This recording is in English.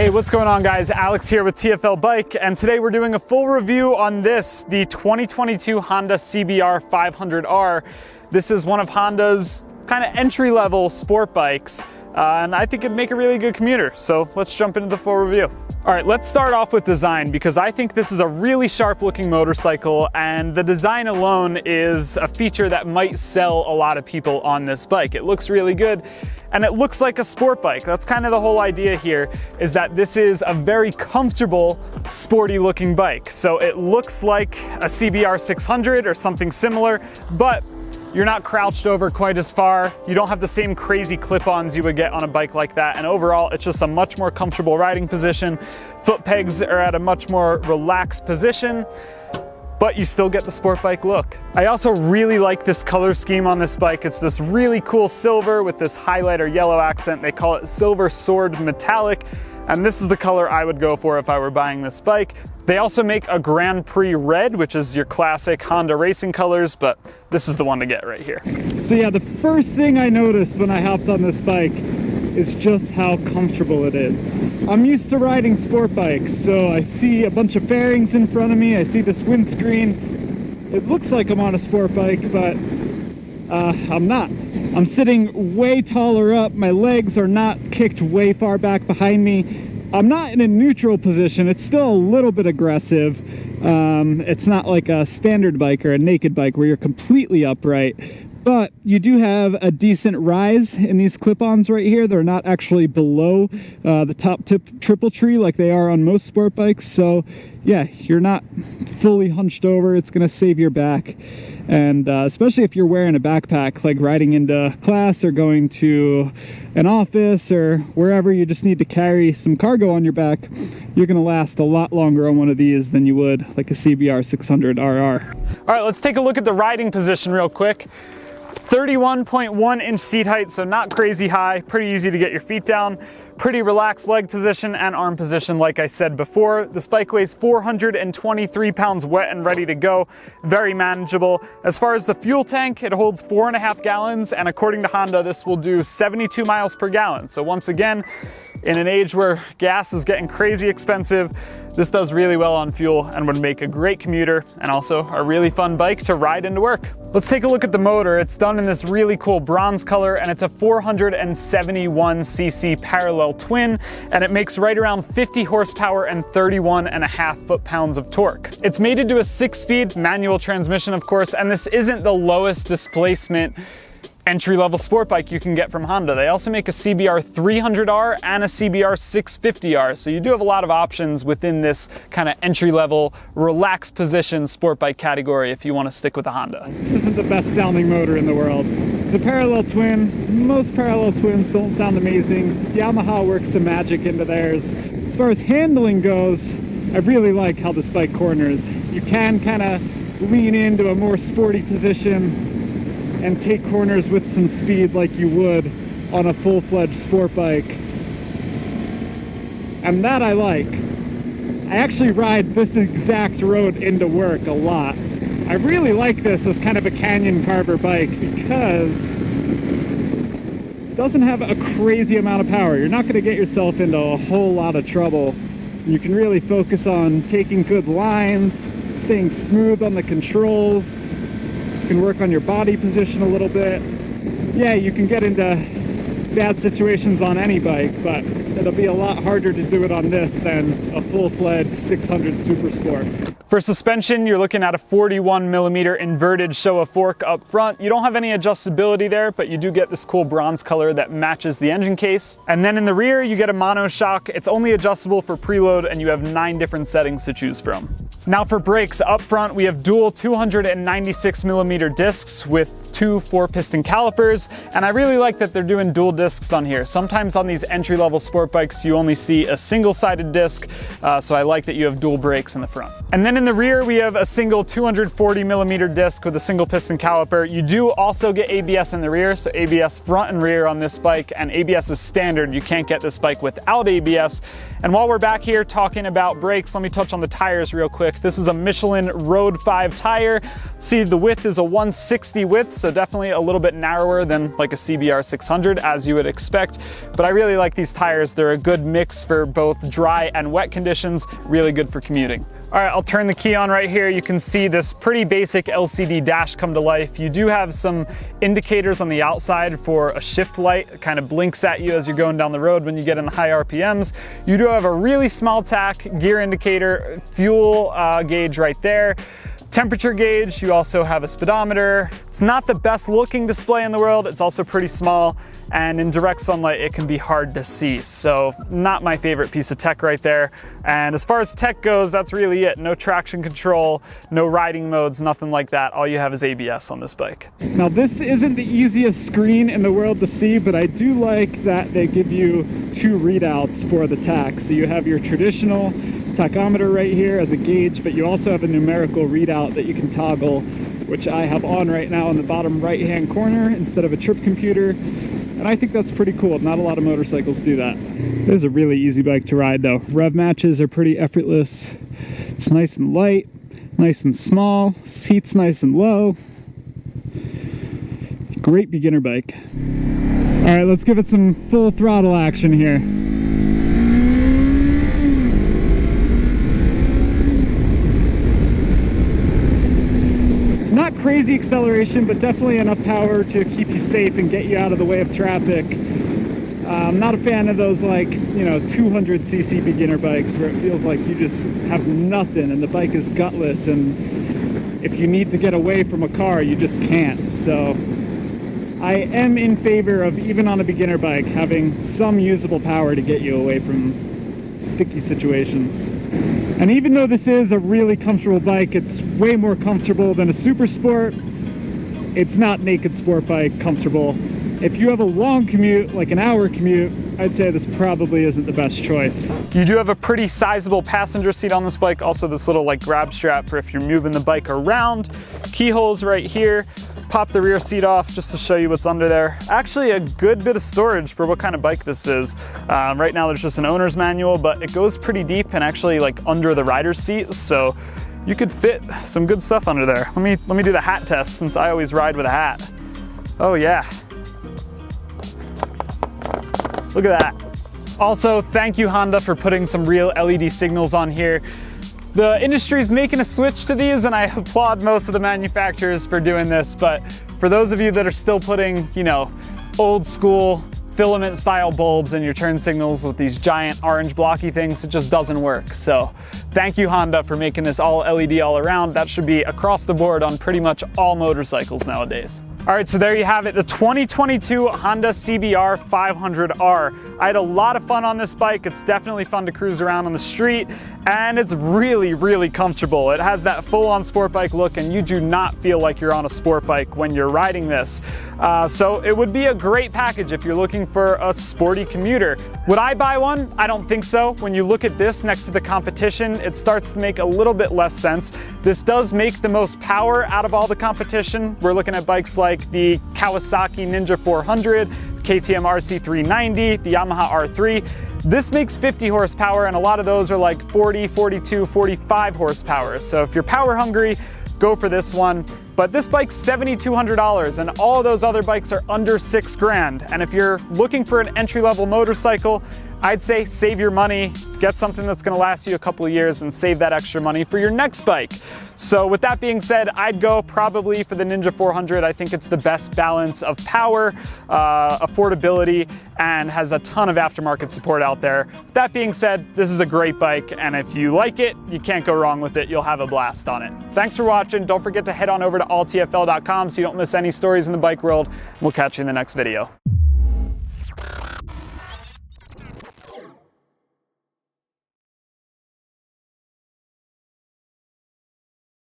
Hey, what's going on guys? Alex here with TFL Bike, and today we're doing a full review on the 2022 Honda CBR500R. This is one of Honda's kind of entry-level sport bikes, and I think it'd make a really good commuter. So let's jump into the full review. All right, let's start off with design, because I think this is a really sharp looking motorcycle, and the design alone is a feature that might sell a lot of people on this bike. It looks really good, and it looks like a sport bike. That's kind of the whole idea here, is that this is a very comfortable, sporty looking bike. So it looks like a CBR500R or something similar, but you're not crouched over quite as far. You don't have the same crazy clip-ons you would get on a bike like that. And overall, it's just a much more comfortable riding position. Foot pegs are at a much more relaxed position, but you still get the sport bike look. I also really like this color scheme on this bike. It's this really cool silver with this highlighter yellow accent. They call it Silver Sword Metallic, and this is the color I would go for if I were buying this bike. They also make a Grand Prix red, which is your classic Honda racing colors, but this is the one to get right here. So yeah, the first thing I noticed when I hopped on this bike is just how comfortable it is. I'm used to riding sport bikes, so I see a bunch of fairings in front of me. I see this windscreen. It looks like I'm on a sport bike, but I'm not. I'm sitting way taller up. My legs are not kicked way far back behind me. I'm not in a neutral position. It's still a little bit aggressive. It's not like a standard bike or a naked bike where you're completely upright, but you do have a decent rise in these clip-ons right here. They're not actually below the top triple tree like they are on most sport bikes. So yeah, you're not fully hunched over. It's gonna save your back. And especially if you're wearing a backpack, like riding into class or going to an office or wherever you just need to carry some cargo on your back, you're gonna last a lot longer on one of these than you would like a CBR500RR. All right, let's take a look at the riding position real quick. 31.1 inch seat height, so not crazy high, pretty easy to get your feet down. Pretty relaxed leg position and arm position, like I said before. This bike weighs 423 pounds wet and ready to go. Very manageable. As far as the fuel tank, it holds 4.5 gallons, and according to Honda, this will do 72 miles per gallon. So once again, in an age where gas is getting crazy expensive, this does really well on fuel and would make a great commuter and also a really fun bike to ride into work. Let's take a look at the motor. It's done in this really cool bronze color, and it's a 471cc parallel twin, and it makes right around 50 horsepower and 31.5 foot-pounds of torque. It's mated to a 6-speed manual transmission, of course, and this isn't the lowest displacement entry-level sport bike you can get from Honda. They also make a CBR300R and a CBR650R, so you do have a lot of options within this kind of entry-level, relaxed position sport bike category if you want to stick with a Honda. This isn't the best sounding motor in the world. It's a parallel twin. Most parallel twins don't sound amazing. Yamaha works some magic into theirs. As far as handling goes, I really like how this bike corners. You can kind of lean into a more sporty position and take corners with some speed like you would on a full-fledged sport bike. And that I like. I actually ride this exact road into work a lot. I really like this as kind of a canyon carver bike because it doesn't have a crazy amount of power. You're not going to get yourself into a whole lot of trouble. You can really focus on taking good lines, staying smooth on the controls. You can work on your body position a little bit. Yeah, you can get into bad situations on any bike, but it'll be a lot harder to do it on this than a full-fledged 600 Super Sport. For suspension, you're looking at a 41mm inverted Showa fork up front. You don't have any adjustability there, but you do get this cool bronze color that matches the engine case. And then in the rear, you get a monoshock. It's only adjustable for preload, and you have 9 different settings to choose from. Now for brakes, up front, we have dual 296mm discs with 2 4-piston calipers, and I really like that they're doing dual discs on here. Sometimes on these entry-level sport bikes, you only see a single-sided disc, so I like that you have dual brakes in the front. And then in the rear, we have a single 240mm disc with a single piston caliper. You do also get ABS in the rear, so ABS front and rear on this bike, and ABS is standard. You can't get this bike without ABS. And while we're back here talking about brakes, let me touch on the tires real quick. look. This is a Michelin Road 5 tire. See, the width is a 160 width, so definitely a little bit narrower than like a CBR500R, as you would expect. But I really like these tires. They're a good mix for both dry and wet conditions, really good for commuting. All right, I'll turn the key on right here. You can see this pretty basic LCD dash come to life. You do have some indicators on the outside for a shift light. It kind of blinks at you as you're going down the road when you get in high RPMs. You do have a really small tack gear indicator, fuel gauge right there. Temperature gauge, you also have a speedometer. It's not the best looking display in the world. It's also pretty small, and in direct sunlight it can be hard to see. So not my favorite piece of tech right there. And as far as tech goes, that's really it. No traction control, no riding modes, nothing like that. All you have is ABS on this bike. Now this isn't the easiest screen in the world to see, but I do like that they give you two readouts for the tach. So you have your traditional tachometer right here as a gauge, but you also have a numerical readout that you can toggle, which I have on right now in the bottom right hand corner instead of a trip computer. And I think that's pretty cool. Not a lot of motorcycles do that. It is a really easy bike to ride though. Rev matches are pretty effortless. It's nice and light, nice and small, seats nice and low. Great beginner bike. All right, let's give it some full throttle action here. Not crazy acceleration, but definitely enough power to keep you safe and get you out of the way of traffic. I'm not a fan of those 200cc beginner bikes where it feels like you just have nothing and the bike is gutless, and if you need to get away from a car, you just can't. So I am in favor of, even on a beginner bike, having some usable power to get you away from sticky situations. And even though this is a really comfortable bike, it's way more comfortable than a super sport. It's not naked sport bike comfortable. If you have a long commute, like an hour commute, I'd say this probably isn't the best choice. You do have a pretty sizable passenger seat on this bike. Also this little grab strap for if you're moving the bike around. Keyholes right here. Pop the rear seat off just to show you what's under there. Actually a good bit of storage for what kind of bike this is. Right now there's just an owner's manual, but it goes pretty deep and actually under the rider's seat, so you could fit some good stuff under there. Let me do the hat test, since I always ride with a hat. Oh yeah. Look at that. Also, thank you Honda for putting some real LED signals on here. The industry's making a switch to these, and I applaud most of the manufacturers for doing this, but for those of you that are still putting, old school filament style bulbs in your turn signals with these giant orange blocky things, it just doesn't work. So thank you Honda for making this all LED all around. That should be across the board on pretty much all motorcycles nowadays. All right, so there you have it, the 2022 Honda CBR500R. I had a lot of fun on this bike. It's definitely fun to cruise around on the street, and it's really, really comfortable. It has that full-on sport bike look, and you do not feel like you're on a sport bike when you're riding this. So it would be a great package if you're looking for a sporty commuter. Would I buy one? I don't think so. When you look at this next to the competition, it starts to make a little bit less sense. This does make the most power out of all the competition. We're looking at bikes like the Kawasaki Ninja 400, KTM RC390, the Yamaha R3. This makes 50 horsepower, and a lot of those are like 40, 42, 45 horsepower. So if you're power hungry, go for this one. But this bike's $7,200, and all of those other bikes are under $6,000. And if you're looking for an entry-level motorcycle, I'd say save your money, get something that's gonna last you a couple of years, and save that extra money for your next bike. So with that being said, I'd go probably for the Ninja 400. I think it's the best balance of power, affordability, and has a ton of aftermarket support out there. That being said, this is a great bike, and if you like it, you can't go wrong with it. You'll have a blast on it. Thanks for watching. Don't forget to head on over to alltfl.com so you don't miss any stories in the bike world. We'll catch you in the next video.